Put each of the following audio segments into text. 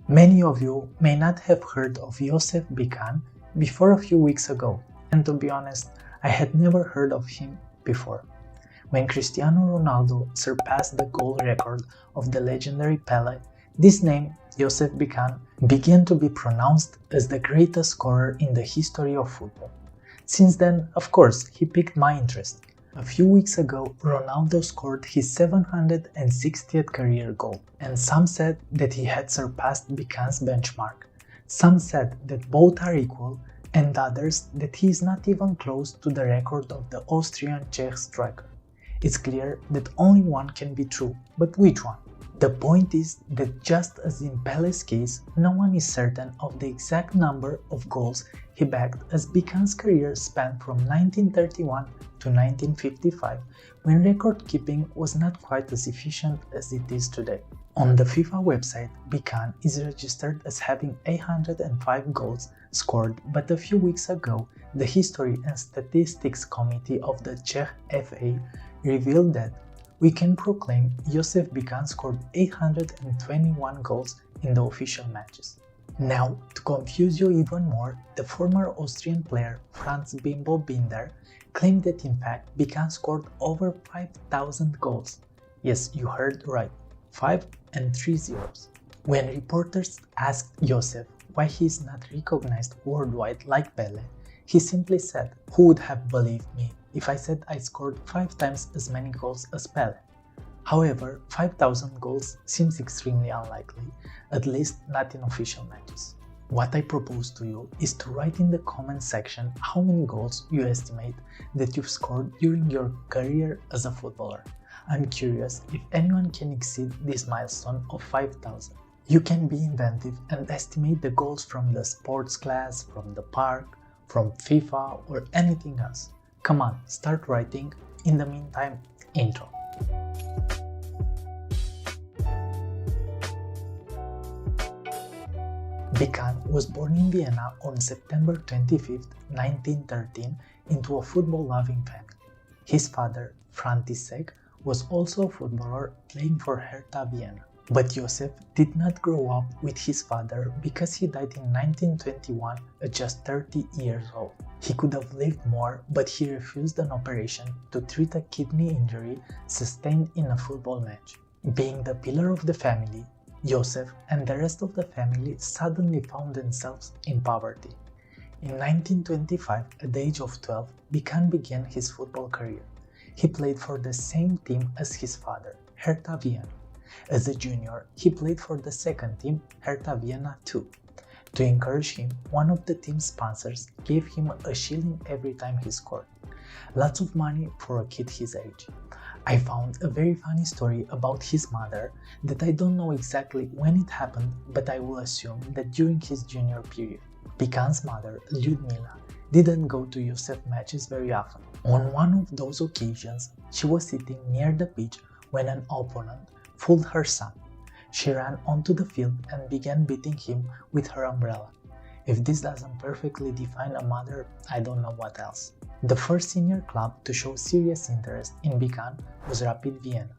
Many of you may not have heard of Josef Bican before a few weeks ago, and to be honest, I had never heard of him before. When Cristiano Ronaldo surpassed the goal record of the legendary Pelé, this name, Josef Bican, began to be pronounced as the greatest scorer in the history of football. Since then, of course, he piqued my interest. A few weeks ago, Ronaldo scored his 760th career goal, and some said that he had surpassed Bican's benchmark. Some said that both are equal, and others that he is not even close to the record of the Austrian Czech striker. It's clear that only one can be true, but which one? The point is that just as in Pelé's case, no one is certain of the exact number of goals he bagged, as Bican's career spanned from 1931 to 1955, when record-keeping was not quite as efficient as it is today. On the FIFA website, Bican is registered as having 805 goals scored, but a few weeks ago, the History and Statistics Committee of the Czech FA revealed that we can proclaim Josef Bican scored 821 goals in the official matches. Now, to confuse you even more, the former Austrian player Franz Bimbo Binder claimed that in fact Bican scored over 5,000 goals. Yes, you heard right, 5 and 3 zeros. When reporters asked Josef why he is not recognized worldwide like Pelé, he simply said, "Who would have believed me if I said I scored 5 times as many goals as Pelé?" However, 5,000 goals seems extremely unlikely, at least not in official matches. What I propose to you is to write in the comments section how many goals you estimate that you've scored during your career as a footballer. I'm curious if anyone can exceed this milestone of 5,000. You can be inventive and estimate the goals from the sports class, from the park, from FIFA, or anything else. Come on, start writing. In the meantime, intro. Bican was born in Vienna on September 25, 1913, into a football-loving family. His father, František, was also a footballer playing for Hertha Vienna. But Josef did not grow up with his father because he died in 1921 at just 30 years old. He could have lived more, but he refused an operation to treat a kidney injury sustained in a football match. Being the pillar of the family, Josef and the rest of the family suddenly found themselves in poverty. In 1925, at the age of 12, Bican began his football career. He played for the same team as his father, Hertha Vienna. As a junior, he played for the second team, Hertha Vienna II. To encourage him, one of the team's sponsors gave him a shilling every time he scored. Lots of money for a kid his age. I found a very funny story about his mother that I don't know exactly when it happened, but I will assume that during his junior period. Bican's mother, Lyudmila, didn't go to Josef matches very often. On one of those occasions, she was sitting near the pitch when an opponent fooled her son. She ran onto the field and began beating him with her umbrella. If this doesn't perfectly define a mother, I don't know what else. The first senior club to show serious interest in Bican was Rapid Vienna,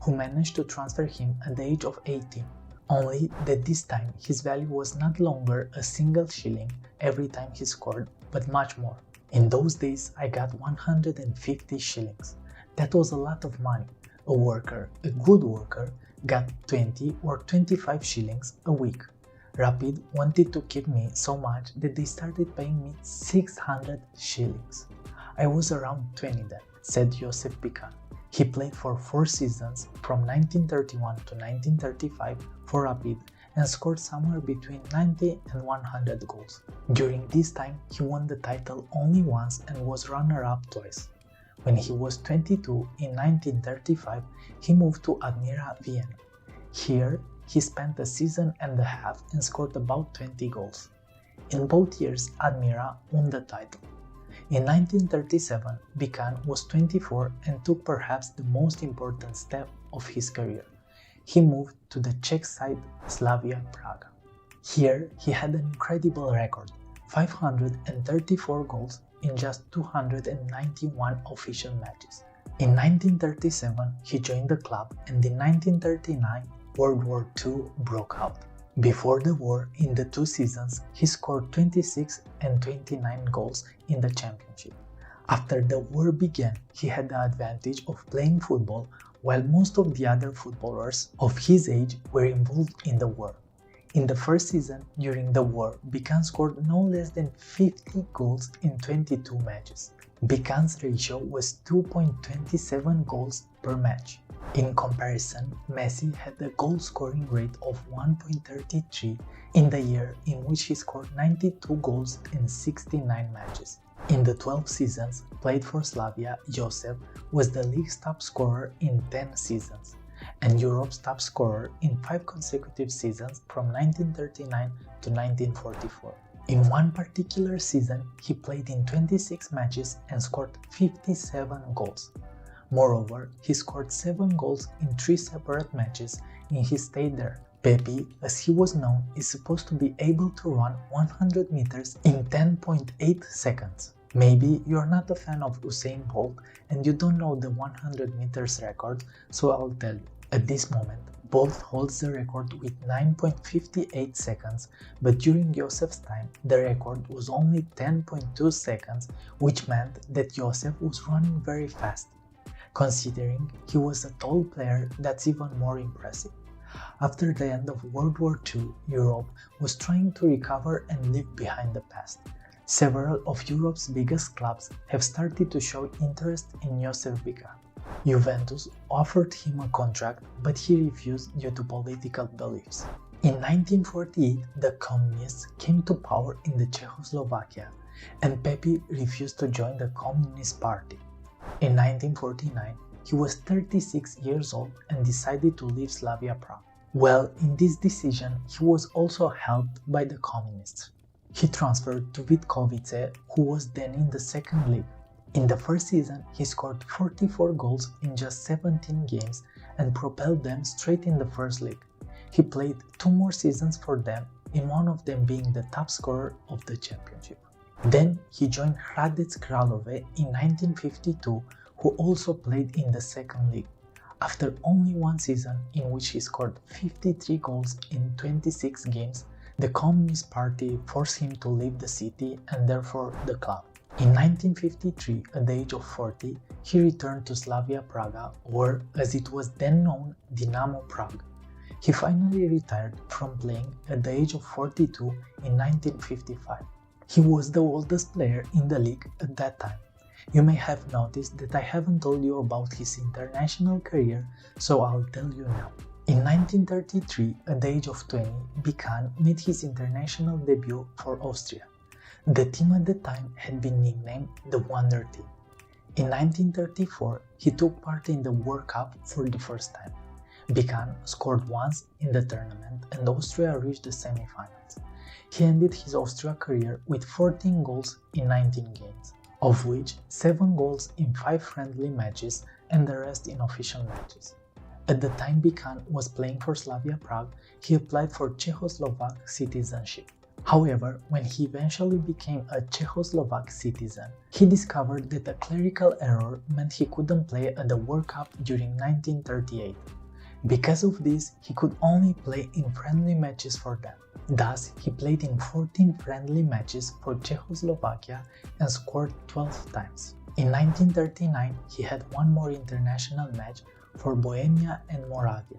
who managed to transfer him at the age of 18. Only that this time his value was not longer a single shilling every time he scored, but much more. In those days, I got 150 shillings. That was a lot of money. A worker, a good worker, got 20 or 25 shillings a week. Rapid wanted to keep me so much that they started paying me 600 shillings. I was around 20 then, said Josef Bican. He played for 4 seasons from 1931 to 1935 for Rapid and scored somewhere between 90 and 100 goals. During this time, he won the title only once and was runner-up twice. When he was 22 in 1935, he moved to Admira Vienna. Here, he spent a season and a half and scored about 20 goals. In both years, Admira won the title. In 1937, Bican was 24 and took perhaps the most important step of his career. He moved to the Czech side Slavia Prague. Here, he had an incredible record, 534 goals in just 291 official matches. In 1937, he joined the club, and in 1939, World War II broke out. Before the war, in the two seasons, he scored 26 and 29 goals in the championship. After the war began, he had the advantage of playing football while most of the other footballers of his age were involved in the war. In the first season during the war, Bican scored no less than 50 goals in 22 matches. Bican's ratio was 2.27 goals per match. In comparison, Messi had a goal-scoring rate of 1.33 in the year in which he scored 92 goals in 69 matches. In the 12 seasons played for Slavia, Josef was the league's top scorer in 10 seasons, and Europe's top scorer in 5 consecutive seasons from 1939 to 1944. In one particular season, he played in 26 matches and scored 57 goals. Moreover, he scored 7 goals in 3 separate matches in his stay there. Pepe, as he was known, is supposed to be able to run 100 meters in 10.8 seconds. Maybe you're not a fan of Usain Bolt and you don't know the 100 meters record, so I'll tell you. At this moment, Bolt holds the record with 9.58 seconds, but during Josef's time, the record was only 10.2 seconds, which meant that Josef was running very fast. Considering he was a tall player, that's even more impressive. After the end of World War II, Europe was trying to recover and leave behind the past. Several of Europe's biggest clubs have started to show interest in Josef Bican. Juventus offered him a contract, but he refused due to political beliefs. In 1948, the Communists came to power in the Czechoslovakia, and Pepe refused to join the Communist Party. In 1949, he was 36 years old and decided to leave Slavia Prague. Well, in this decision, he was also helped by the Communists. He transferred to Vítkovice, who was then in the second league. In the first season, he scored 44 goals in just 17 games and propelled them straight in the first league. He played 2 more seasons for them, in one of them being the top scorer of the championship. Then he joined Hradec Králové in 1952, who also played in the second league. After only one season in which he scored 53 goals in 26 games, the Communist Party forced him to leave the city and therefore the club. In 1953, at the age of 40, he returned to Slavia Praga, or as it was then known, Dynamo Prague. He finally retired from playing at the age of 42 in 1955. He was the oldest player in the league at that time. You may have noticed that I haven't told you about his international career, so I'll tell you now. In 1933, at the age of 20, Bican made his international debut for Austria. The team at the time had been nicknamed the Wonder Team. In 1934, he took part in the World Cup for the first time. Bican scored once in the tournament and Austria reached the semi-finals. He ended his Austria career with 14 goals in 19 games, of which 7 goals in 5 friendly matches and the rest in official matches. At the time Bican was playing for Slavia Prague, he applied for Czechoslovak citizenship. However, when he eventually became a Czechoslovak citizen, he discovered that a clerical error meant he couldn't play at the World Cup during 1938. Because of this, he could only play in friendly matches for them. Thus, he played in 14 friendly matches for Czechoslovakia and scored 12 times. In 1939, he had one more international match for Bohemia and Moravia.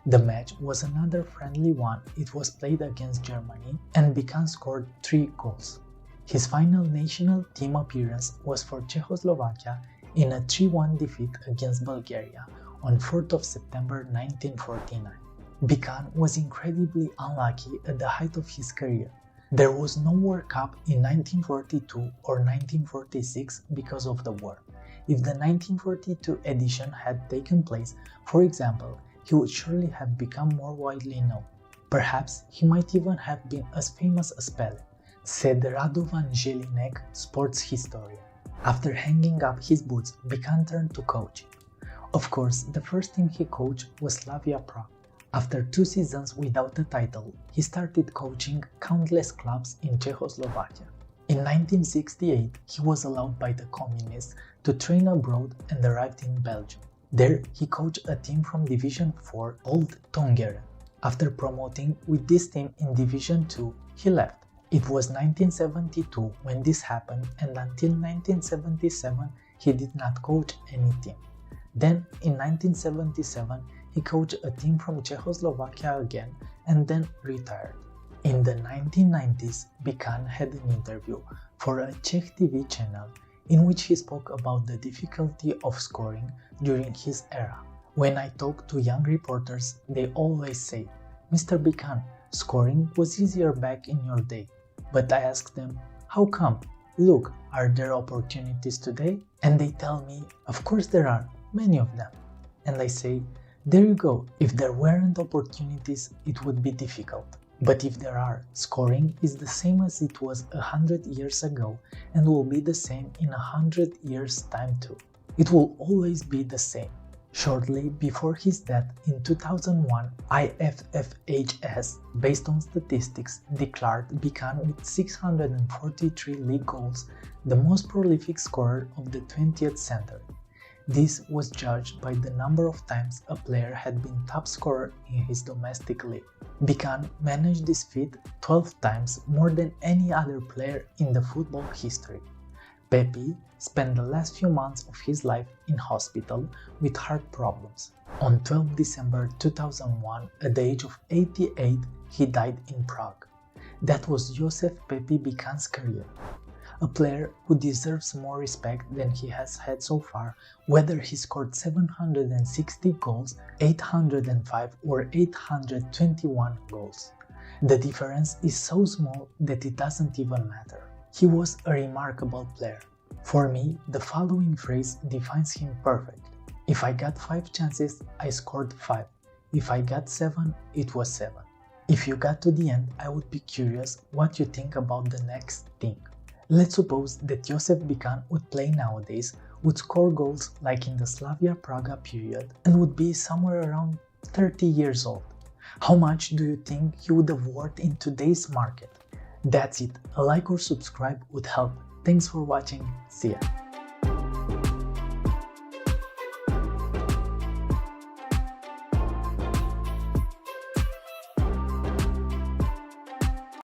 The match was another friendly one. It was played against Germany and Bican scored 3 goals. His final national team appearance was for Czechoslovakia in a 3-1 defeat against Bulgaria on 4th of September 1949. Bican was incredibly unlucky at the height of his career. There was no World Cup in 1942 or 1946 because of the war. If the 1942 edition had taken place, for example, he would surely have become more widely known. Perhaps he might even have been as famous as Pele, said Radovan Jelinek, sports historian. After hanging up his boots, Bican turned to coaching. Of course, the first team he coached was Slavia Prague. After 2 seasons without a title, he started coaching countless clubs in Czechoslovakia. In 1968, he was allowed by the Communists to train abroad and arrived in Belgium. There, he coached a team from Division 4 called Tongeren. After promoting with this team in Division 2, he left. It was 1972 when this happened, and until 1977 he did not coach any team. Then in 1977 he coached a team from Czechoslovakia again and then retired. In the 1990s, Bican had an interview for a Czech TV channel in which he spoke about the difficulty of scoring during his era. When I talk to young reporters, they always say, "Mr. Bican, scoring was easier back in your day." But I ask them, how come? Look, are there opportunities today? And they tell me, of course there are, many of them. And I say, there you go, if there weren't opportunities, it would be difficult. But if there are, scoring is the same as it was 100 years ago and will be the same in 100 years' time too. It will always be the same. Shortly before his death in 2001, IFFHS, based on statistics, declared Bican with 643 league goals the most prolific scorer of the 20th century. This was judged by the number of times a player had been top scorer in his domestic league. Bican managed this feat 12 times more than any other player in the football history. Pepe spent the last few months of his life in hospital with heart problems. On 12 December 2001, at the age of 88, he died in Prague. That was Josef Pepe Bican's career. A player who deserves more respect than he has had so far, whether he scored 760 goals, 805 or 821 goals. The difference is so small that it doesn't even matter. He was a remarkable player. For me, the following phrase defines him perfectly. If I got 5 chances, I scored 5. If I got 7, it was 7. If you got to the end, I would be curious what you think about the next thing. Let's suppose that Josef Bican would play nowadays, would score goals like in the Slavia Praga period, and would be somewhere around 30 years old. How much do you think he would have worth in today's market? That's it. A like or subscribe would help. Thanks for watching. See ya.